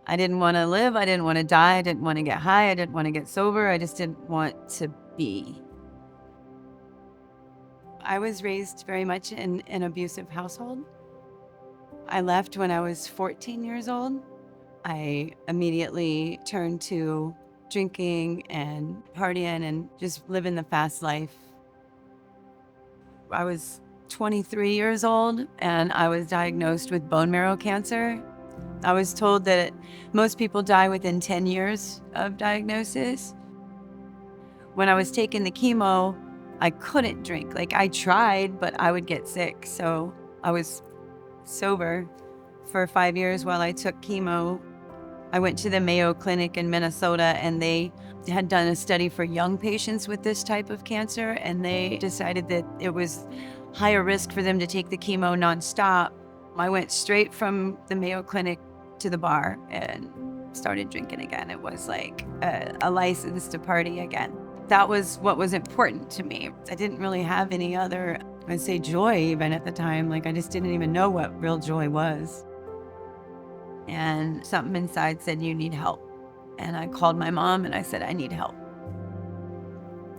I didn't want to live. I didn't want to die. I didn't want to get high. I didn't want to get sober. I just didn't want to be. I was raised very much in an abusive household. I left when I was 14 years old. I immediately turned to drinking and partying and just living the fast life. I was 23 years old and I was diagnosed with bone marrow cancer. I was told that most people die within 10 years of diagnosis. When I was taking the chemo, I couldn't drink. Like, I tried, but I would get sick. So I was sober for 5 years while I took chemo. I went to the Mayo Clinic in Minnesota, and they had done a study for young patients with this type of cancer, and they decided that it was higher risk for them to take the chemo nonstop. I went straight from the Mayo Clinic to the bar and started drinking again. It was like a license to party again. That was what was important to me. I didn't really have any other, I'd say, joy even at the time. Like, I just didn't even know what real joy was. And something inside said, you need help. And I called my mom and I said, I need help.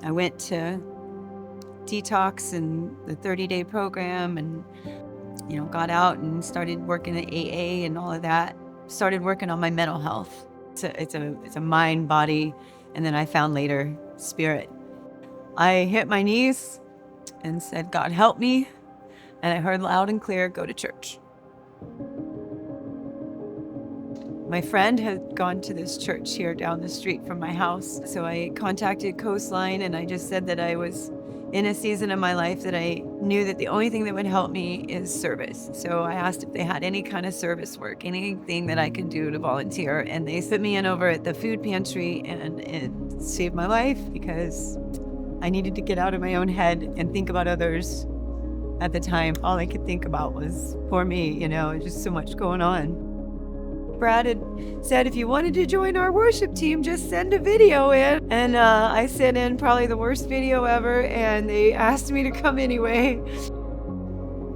I went to detox and the 30-day program and, got out and started working at AA and all of that. Started working on my mental health. It's a mind, body, and then I found later spirit. I hit my knees and said, God, help me. And I heard loud and clear, go to church. My friend had gone to this church here down the street from my house. So I contacted Coastline and I just said that I was in a season of my life that I knew that the only thing that would help me is service. So I asked if they had any kind of service work, anything that I could do to volunteer. And they put me in over at the food pantry, and it saved my life because I needed to get out of my own head and think about others. At the time, all I could think about was for me, just so much going on. Brad had said, if you wanted to join our worship team, just send a video in. And I sent in probably the worst video ever, and they asked me to come anyway.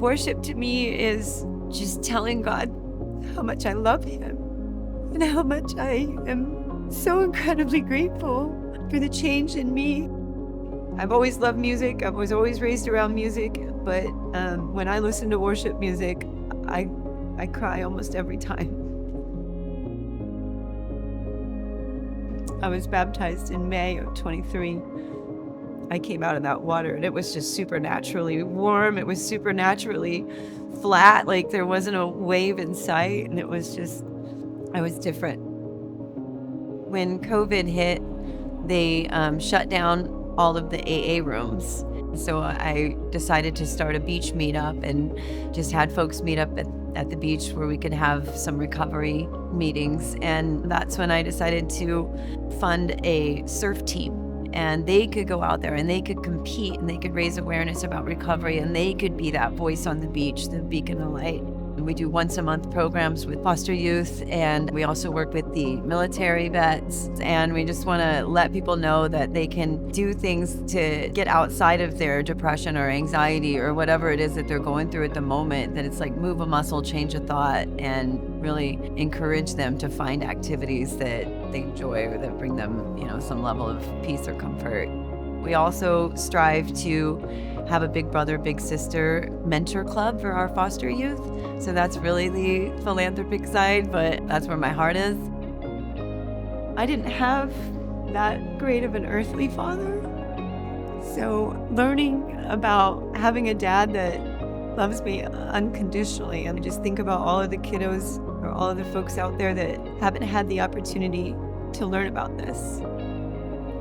Worship to me is just telling God how much I love him and how much I am so incredibly grateful for the change in me. I've always loved music. I was always raised around music, but when I listen to worship music, I cry almost every time. I was baptized in May of 23. I came out of that water and it was just supernaturally warm. It was supernaturally flat, like there wasn't a wave in sight, and I was different. When COVID hit, they shut down all of the AA rooms. So I decided to start a beach meetup and just had folks meet up at the beach where we could have some recovery meetings. And that's when I decided to fund a surf team. And they could go out there and they could compete and they could raise awareness about recovery, and they could be that voice on the beach, the beacon of light. We do once a month programs with foster youth, and we also work with the military vets. And we just want to let people know that they can do things to get outside of their depression or anxiety or whatever it is that they're going through at the moment, that it's like move a muscle, change a thought, and really encourage them to find activities that they enjoy or that bring them, some level of peace or comfort. We also strive to have a big brother, big sister mentor club for our foster youth. So that's really the philanthropic side, but that's where my heart is. I didn't have that great of an earthly father. So learning about having a dad that loves me unconditionally, and just think about all of the kiddos or all of the folks out there that haven't had the opportunity to learn about this.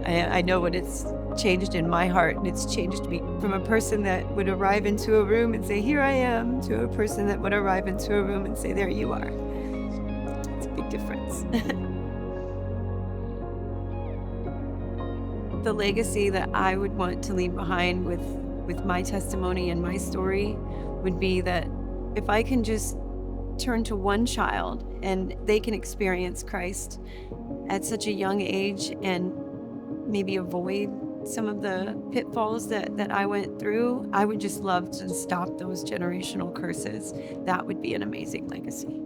I know what it's changed in my heart, and it's changed me from a person that would arrive into a room and say, here I am, to a person that would arrive into a room and say, there you are. It's a big difference. The legacy that I would want to leave behind with my testimony and my story would be that if I can just turn to one child and they can experience Christ at such a young age and maybe avoid some of the pitfalls that I went through, I would just love to stop those generational curses. That would be an amazing legacy.